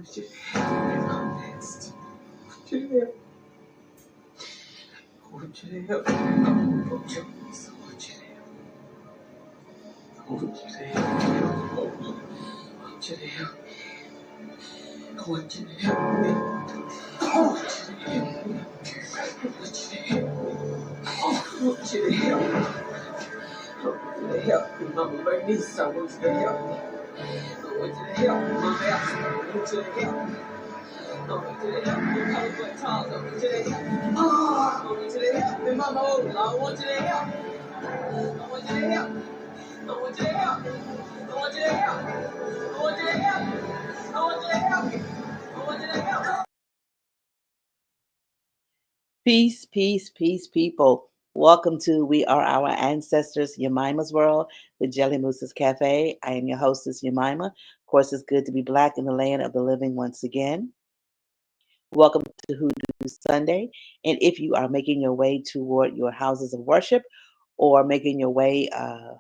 want you to help me, my next. I want you to help me. I want you to help me. I want you to help me. I want you to help me. I want you to help me. I want you to help me. I want you to help me. I want you to help me. I want you to help me, Mama Bernice. I want you to help me. I want you to help me, Mama Elsa. I want you to help me. I want you to help me, Mama Charles. I want you to help me. Oh, I want you to help me, Mama Ola. I want you to help me. I want you to help me. I want you to help me. I want you to help me. I want you to help me. I want you to help me. I want you to help me. Peace, peace, peace, people. Welcome to We Are Our Ancestors, Yemima's World, the Jelly Moose's Cafe. I am your hostess, Yemima. Of course, it's good to be black in the land of the living once again. Welcome to Hoodoo Sunday. And if you are making your way toward your houses of worship or making your way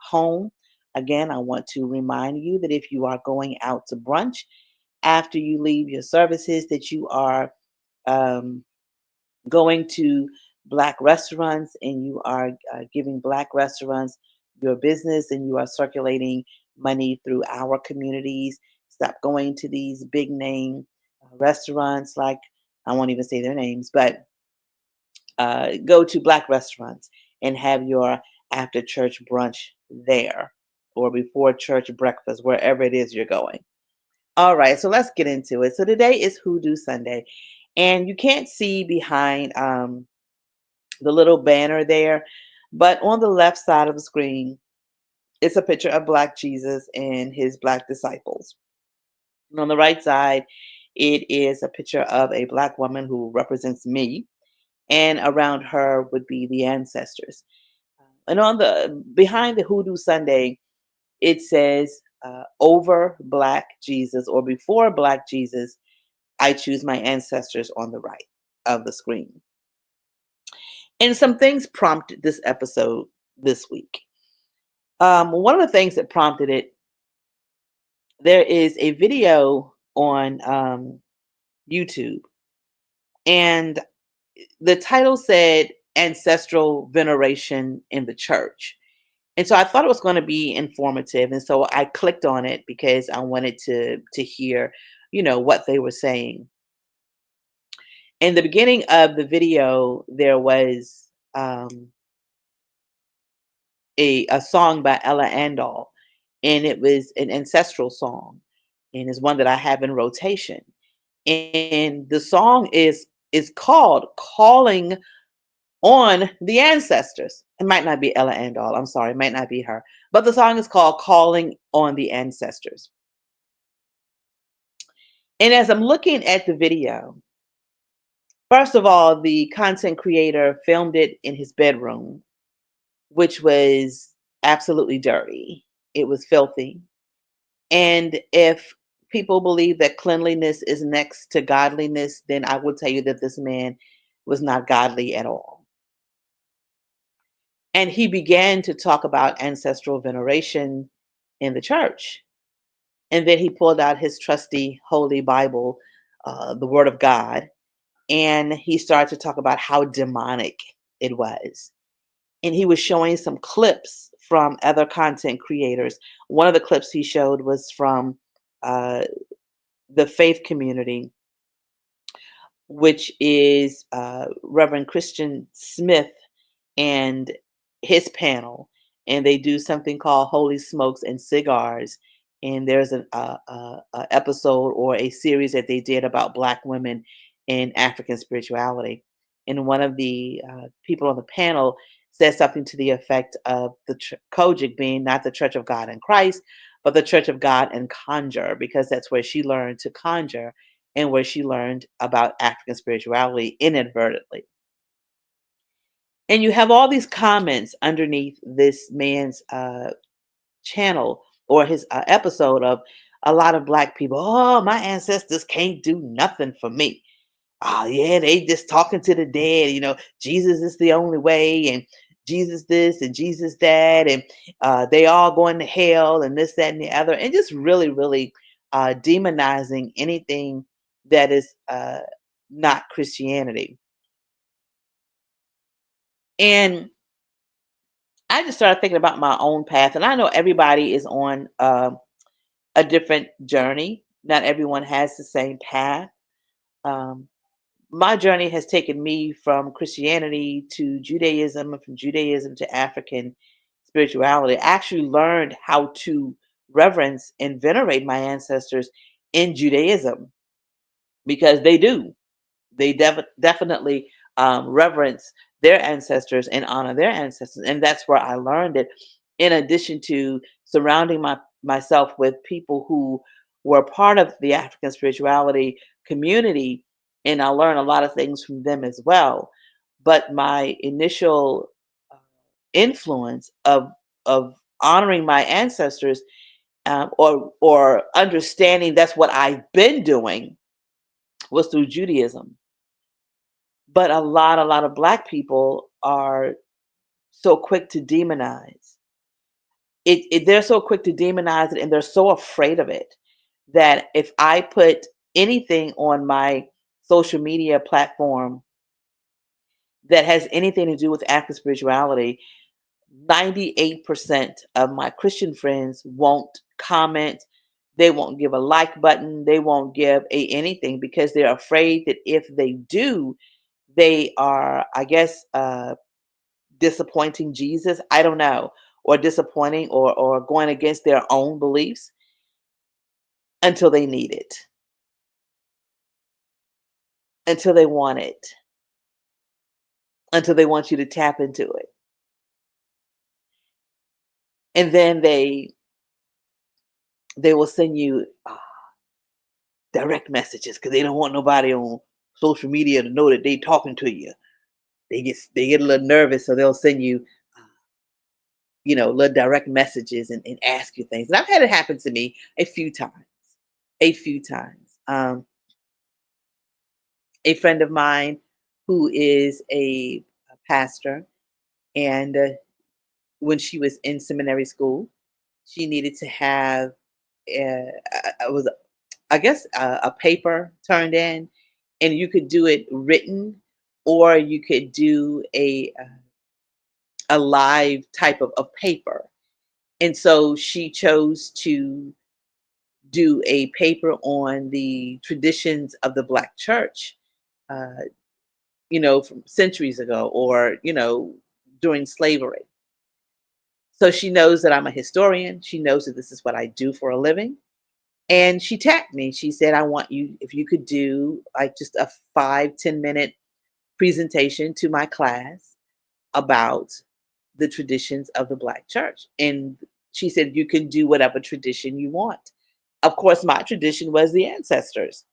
home, again, I want to remind you that if you are going out to brunch after you leave your services, that you are going to black restaurants and you are giving black restaurants your business and you are circulating money through our communities. Stop going to these big name restaurants like, I won't even say their names, but go to black restaurants and have your after church brunch there or before church breakfast, wherever it is you're going. All right, so let's get into it. So today is Hoodoo Sunday, and you can't see behind the little banner there, but on the left side of the screen, it's a picture of Black Jesus and his Black disciples. And on the right side, it is a picture of a Black woman who represents me, and around her would be the ancestors. And on the behind the Hoodoo Sunday, it says over Black Jesus or before Black Jesus, I choose my ancestors on the right of the screen. And some things prompted this episode this week. One of the things that prompted it, there is a video on YouTube, and the title said Ancestral Veneration in the Church. And so I thought it was going to be informative. And so I clicked on it because I wanted to hear, what they were saying. In the beginning of the video, there was a song by Ella Andal, and it was an ancestral song, and it's one that I have in rotation. And the song is called "Calling on the Ancestors." It might not be Ella Andal. I'm sorry, it might not be her, but the song is called "Calling on the Ancestors." And as I'm looking at the video, first of all, the content creator filmed it in his bedroom, which was absolutely dirty. It was filthy. And if people believe that cleanliness is next to godliness, then I will tell you that this man was not godly at all. And he began to talk about ancestral veneration in the church. And then he pulled out his trusty Holy Bible, the Word of God, and he started to talk about how demonic it was. And he was showing some clips from other content creators. One of the clips he showed was from uh, the faith community, which is Reverend Christian Smith and his panel, and they do something called Holy Smokes and Cigars. And there's an episode or a series that they did about Black women in African spirituality. And one of the people on the panel said something to the effect of the Kojic being not the Church of God in Christ, but the Church of God and conjure, because that's where she learned to conjure and where she learned about African spirituality inadvertently. And you have all these comments underneath this man's channel or his episode of a lot of Black people. Oh, my ancestors can't do nothing for me. Oh, yeah, they just talking to the dead. Jesus is the only way, and Jesus this and Jesus that, and they all going to hell and this, that, and the other. And just really, really demonizing anything that is not Christianity. And I just started thinking about my own path, and I know everybody is on a different journey. Not everyone has the same path. Um, my journey has taken me from Christianity to Judaism, and from Judaism to African spirituality. I actually learned how to reverence and venerate my ancestors in Judaism because they do. They definitely reverence their ancestors and honor their ancestors, and that's where I learned it. In addition to surrounding myself with people who were part of the African spirituality community, and I learned a lot of things from them as well. But my initial uh, influence of honoring my ancestors, or understanding that's what I've been doing, was through Judaism. But a lot of Black people are so quick to demonize it. They're so quick to demonize it, and they're so afraid of it that if I put anything on my social media platform that has anything to do with African spirituality, 98% of my Christian friends won't comment. They won't give a like button. They won't give anything because they're afraid that if they do, they are, I guess, disappointing Jesus. I don't know, or disappointing, or going against their own beliefs until they need it, until they want it, until they want you to tap into it, and then they will send you direct messages because they don't want nobody on social media to know that they talking to you. They get a little nervous, so they'll send you little direct messages and ask you things. And I've had it happen to me a few times. A few times. A friend of mine who is a pastor, and when she was in seminary school, she needed to have it was, I guess, a paper turned in, and you could do it written, or you could do a live type of paper. And so she chose to do a paper on the traditions of the Black church, uh, from centuries ago, or, during slavery. So she knows that I'm a historian. She knows that this is what I do for a living. And she tapped me. She said, I want you, if you could do like just a 5-10 minute presentation to my class about the traditions of the Black church. And she said, you can do whatever tradition you want. Of course, my tradition was the ancestors,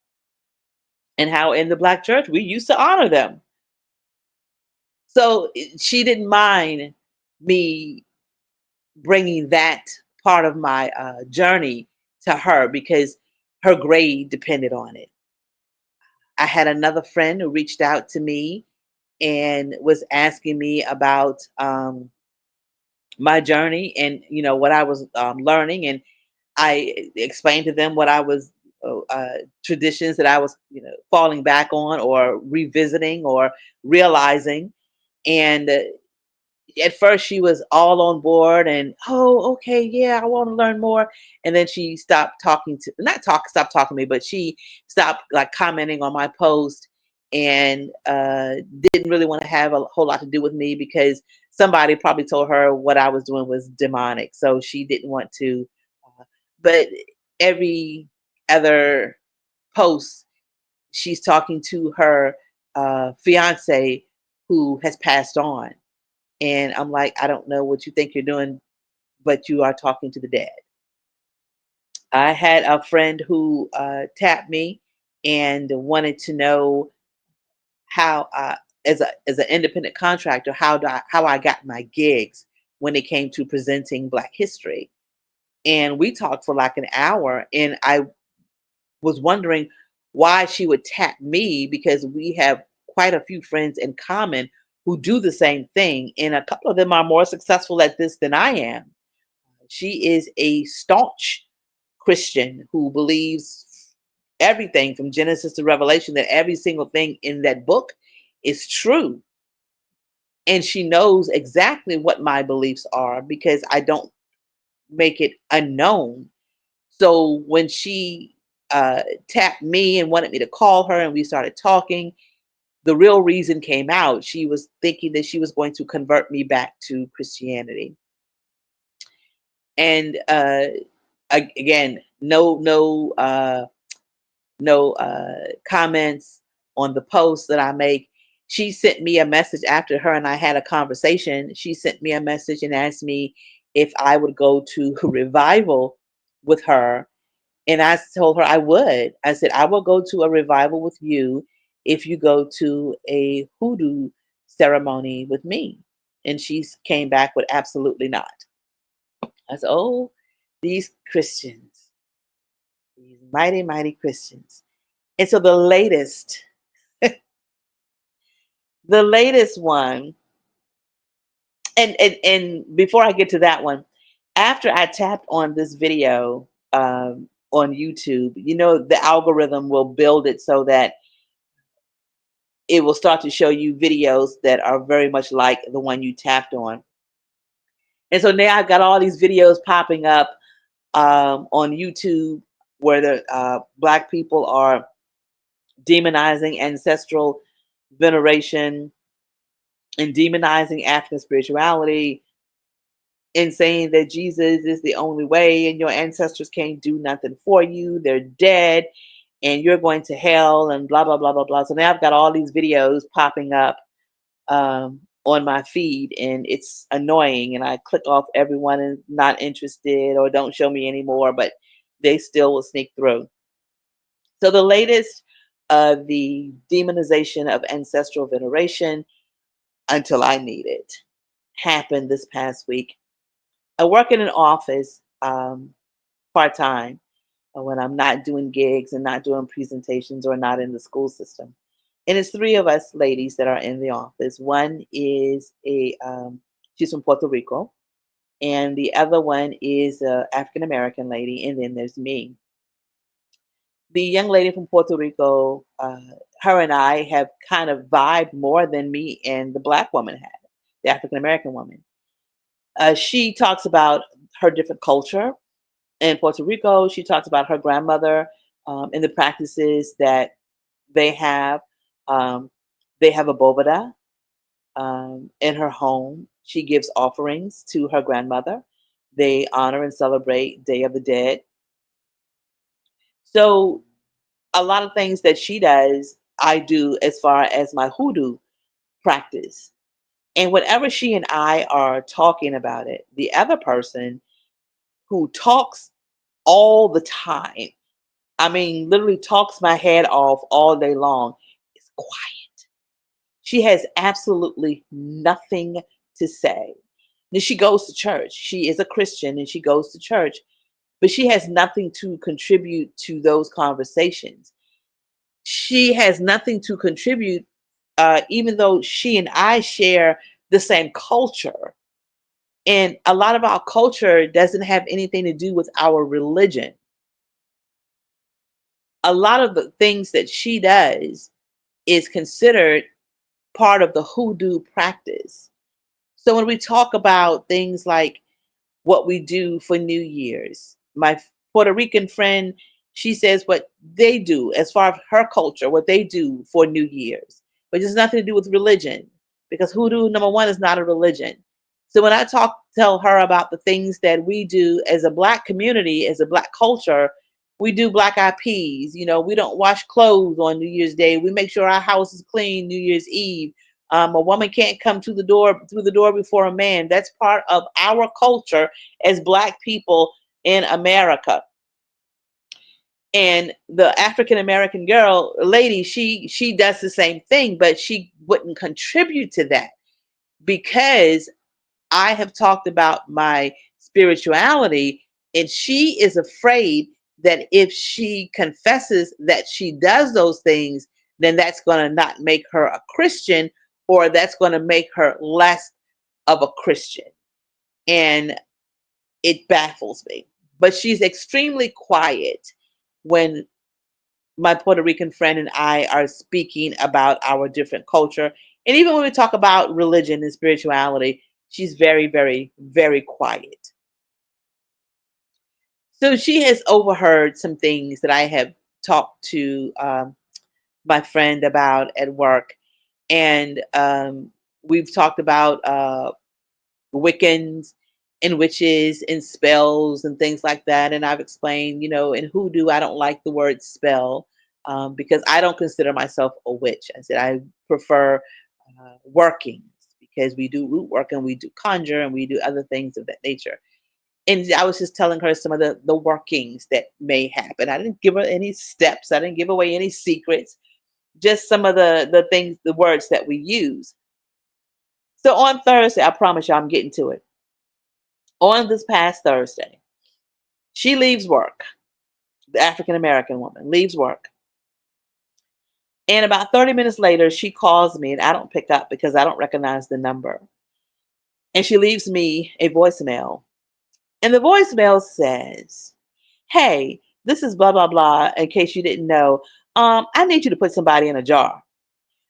and how in the Black church we used to honor them. So she didn't mind me bringing that part of my journey to her because her grade depended on it. I had another friend who reached out to me and was asking me about my journey, and what I was learning, and I explained to them what I was traditions that I was falling back on, or revisiting, or realizing. And at first she was all on board, and, oh, okay, yeah, I want to learn more. And then she stopped talking to not talk stopped talking to me, but she stopped like commenting on my post, and didn't really want to have a whole lot to do with me because somebody probably told her what I was doing was demonic, so she didn't want to. But every other post, she's talking to her fiance who has passed on, and I'm like, I don't know what you think you're doing, but you are talking to the dead. I had a friend who tapped me and wanted to know how, as an independent contractor, how I got my gigs when it came to presenting Black history. And we talked for like an hour, and I was wondering why she would tap me because we have quite a few friends in common who do the same thing, and a couple of them are more successful at this than I am. She is a staunch Christian who believes everything from Genesis to Revelation, that every single thing in that book is true. And she knows exactly what my beliefs are because I don't make it unknown. So when she tapped me and wanted me to call her and we started talking, the real reason came out. She was thinking that she was going to convert me back to Christianity. And again, no comments on the posts that I make. She sent me a message after her and I had a conversation. She sent me a message and asked me if I would go to revival with her. And I told her I would. I said, I will go to a revival with you if you go to a hoodoo ceremony with me. And she came back with absolutely not. I said, oh, these Christians, these mighty, mighty Christians. And so the latest one, and before I get to that one, after I tapped on this video on YouTube, the algorithm will build it so that it will start to show you videos that are very much like the one you tapped on. And so now I've got all these videos popping up on YouTube where the Black people are demonizing ancestral veneration and demonizing African spirituality and saying that Jesus is the only way and your ancestors can't do nothing for you. They're dead and you're going to hell and blah, blah, blah, blah, blah. So now I've got all these videos popping up on my feed and it's annoying. And I click off everyone and not interested or don't show me anymore, but they still will sneak through. So the latest, the demonization of ancestral veneration until I need it, happened this past week. I work in an office part time when I'm not doing gigs and not doing presentations or not in the school system. And it's three of us ladies that are in the office. One is she's from Puerto Rico, and the other one is a African American lady, and then there's me. The young lady from Puerto Rico, her and I have kind of vibed more than me and the Black woman had, the African American woman. She talks about her different culture in Puerto Rico. She talks about her grandmother and the practices that they have. Um, they have a boveda in her home. She gives offerings to her grandmother. They honor and celebrate Day of the Dead. So a lot of things that she does, I do as far as my hoodoo practice. And whenever she and I are talking about it, the other person who talks all the time, I mean, literally talks my head off all day long, is quiet. She has absolutely nothing to say. Then she goes to church. She is a Christian and she goes to church, but she has nothing to contribute to those conversations. She has nothing to contribute, even though she and I share the same culture. And a lot of our culture doesn't have anything to do with our religion. A lot of the things that she does is considered part of the hoodoo practice. So when we talk about things like what we do for New Year's. My Puerto Rican friend, she says what they do as far as her culture, what they do for New Year's, but it's nothing to do with religion because hoodoo, number one, is not a religion. So when I tell her about the things that we do as a Black community, as a Black culture, we do Black eyed peas. We don't wash clothes on New Year's Day. We make sure our house is clean New Year's Eve. A woman can't come to the door through the door before a man. That's part of our culture as Black people in America. And the African American girl, lady, she does the same thing, but she wouldn't contribute to that because I have talked about my spirituality, and she is afraid that if she confesses that she does those things, then that's going to not make her a Christian, or that's going to make her less of a Christian. And it baffles me. But she's extremely quiet when my Puerto Rican friend and I are speaking about our different culture. And even when we talk about religion and spirituality, she's very, very, very quiet. So she has overheard some things that I have talked to my friend about at work. And we've talked about Wiccans and witches and spells and things like that. And I've explained, in hoodoo, I don't like the word spell because I don't consider myself a witch. I said I prefer workings because we do root work and we do conjure and we do other things of that nature. And I was just telling her some of the workings that may happen. I didn't give her any steps. I didn't give away any secrets. Just some of the things, the words that we use. So on Thursday, I promise you, I'm getting to it. On this past Thursday, she leaves work. The African American woman leaves work. And about 30 minutes later, she calls me and I don't pick up because I don't recognize the number. And she leaves me a voicemail. And the voicemail says, "Hey, this is blah, blah, blah. In case you didn't know, I need you to put somebody in a jar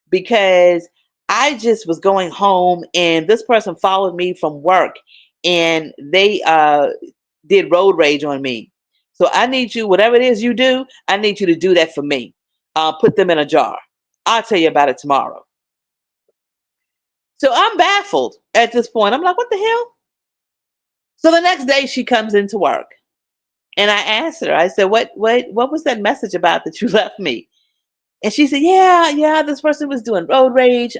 because I just was going home and this person followed me from work and they did road rage on me. So I need you, whatever it is you do, I need you to do that for me. Put them in a jar. I'll tell you about it tomorrow." So I'm baffled at this point. I'm like, what the hell? So the next day she comes into work and I asked her, I said, what was that message about that you left me? And she said, "Yeah, yeah, this person was doing road rage.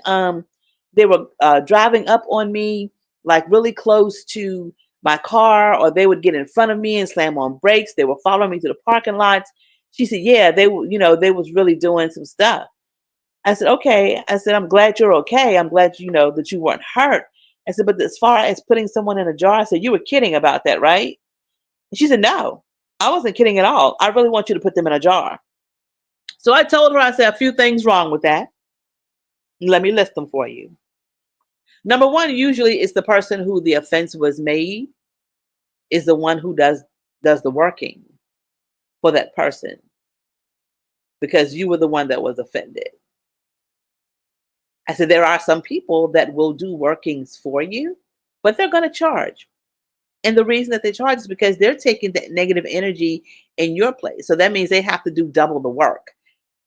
They were driving up on me, like really close to my car, or they would get in front of me and slam on brakes. They were following me to the parking lots." She said, "Yeah, they were, they was really doing some stuff." I said, "Okay." I said, "I'm glad you're okay. I'm glad that you weren't hurt." I said, "But as far as putting someone in a jar," I said, "You were kidding about that, right?" And she said, "No, I wasn't kidding at all. I really want you to put them in a jar." So I told her, I said, a few things wrong with that. Let me list them for you. Number one, usually it's the person who the offense was made is the one who does the working for that person because you were the one that was offended. I said there are some people that will do workings for you, but they're going to charge. And the reason that they charge is because they're taking that negative energy in your place. So that means they have to do double the work.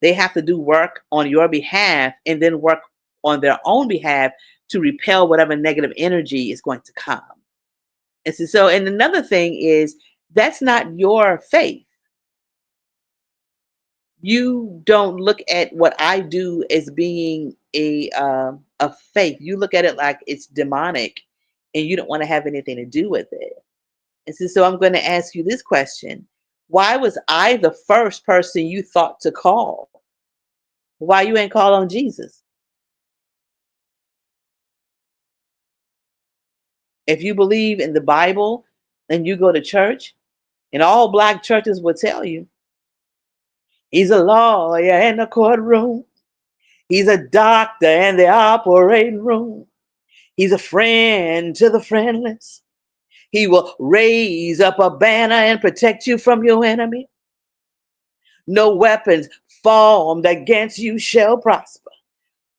They have to do work on your behalf and then work on their own behalf to repel whatever negative energy is going to come. And another thing is that's not your faith. You don't look at what I do as being a faith. You look at it like it's demonic, and you don't want to have anything to do with it. So I'm going to ask you this question: why was I the first person you thought to call? Why you ain't call on Jesus? If you believe in the Bible and you go to church, and all black churches will tell you, he's a lawyer in the courtroom. He's a doctor in the operating room. He's a friend to the friendless. He will raise up a banner and protect you from your enemy. No weapons formed against you shall prosper.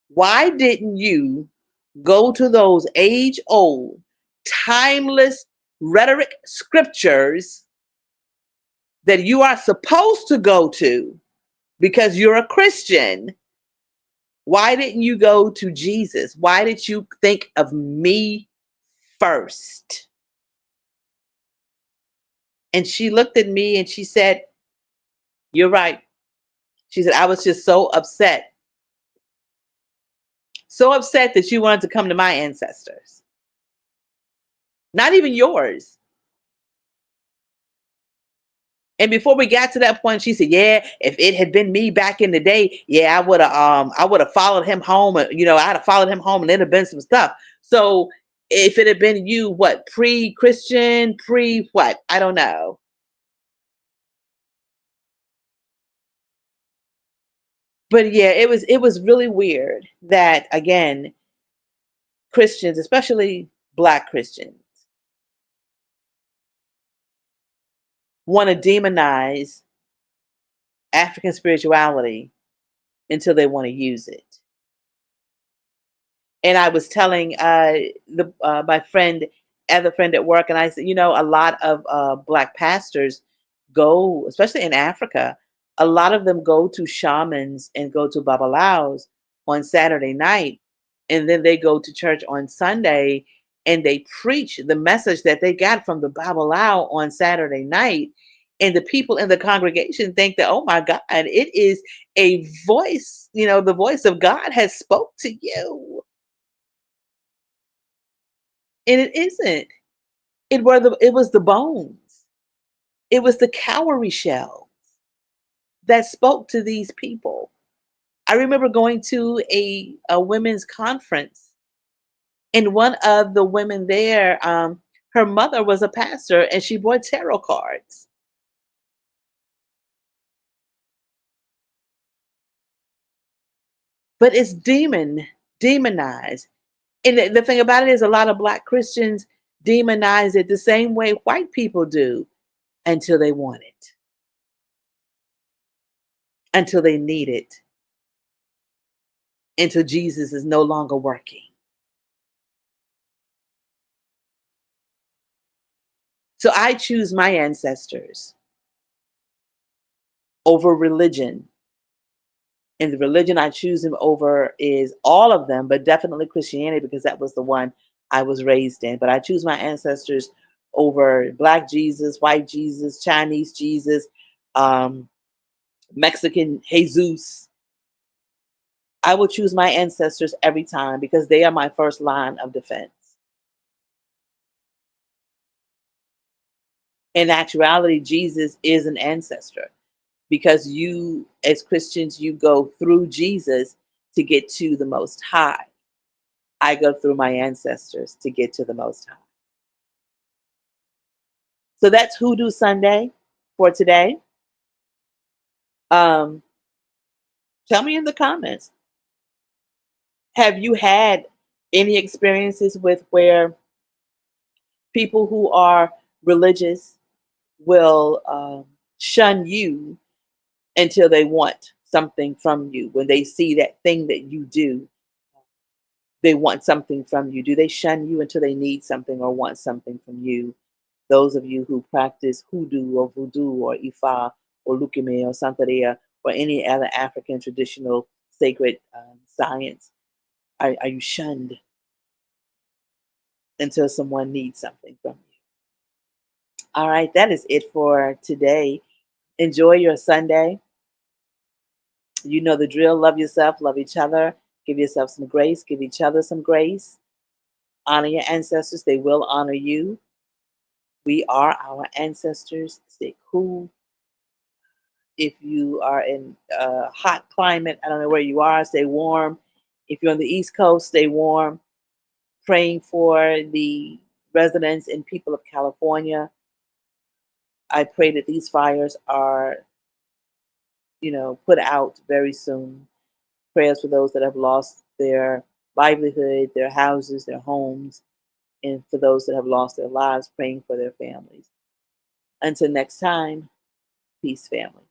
Why didn't you go to those age old, timeless rhetoric scriptures that you are supposed to go to because you're a Christian? Why didn't you go to Jesus? Why did you think of me first? And she looked at me and she said, "You're right." She said, "I was just so upset. So upset that you wanted to come to my ancestors. Not even yours." And before we got to that point, she said, "Yeah, if it had been me back in the day, yeah, I would have followed him home. I'd have followed him home and there'd have been some stuff. So if it had been you, what, pre-Christian, pre what? I don't know." But yeah, it was really weird that again, Christians, especially black Christians, want to demonize African spirituality until they want to use it. And I was telling the my friend, other friend at work, and I said, a lot of black pastors go, especially in Africa, a lot of them go to shamans and go to babalaos on Saturday night, and then they go to church on Sunday and they preach the message that they got from the babalao on Saturday night. And the people in the congregation think that, oh my God, it is a voice, the voice of God has spoke to you. And it isn't. It was the bones. It was the cowrie shell that spoke to these people. I remember going to a women's conference, and one of the women there, her mother was a pastor, and she bought tarot cards. But it's demonized. And the thing about it is, a lot of black Christians demonize it the same way white people do until they want it, until they need it, until Jesus is no longer working. So I choose my ancestors over religion. And the religion I choose them over is all of them, but definitely Christianity because that was the one I was raised in. But I choose my ancestors over Black Jesus, White Jesus, Chinese Jesus, um, Mexican Jesus. I will choose my ancestors every time because they are my first line of defense. In actuality, Jesus is an ancestor because you, as Christians, you go through Jesus to get to the Most High. I go through my ancestors to get to the Most High. So that's Hoodoo Sunday for today. Um, Tell me in the comments, have you had any experiences with where people who are religious will shun you until they want something from you? When they see that thing that you do, they want something from you. Do they shun you until they need something or want something from you? Those of you who practice hoodoo or voodoo or Ifa or Lukeme or Santeria or any other African traditional sacred science, are you shunned until someone needs something from you? All right, that is it for today. Enjoy your Sunday. You know the drill. Love yourself, love each other, give yourself some grace, give each other some grace. Honor your ancestors, they will honor you. We are our ancestors. Stay cool. If you are in a hot climate, I don't know where you are, stay warm. If you're on the East Coast, stay warm. Praying for the residents and people of California. I pray that these fires are, put out very soon. Prayers for those that have lost their livelihood, their houses, their homes, and for those that have lost their lives, praying for their families. Until next time, peace, family.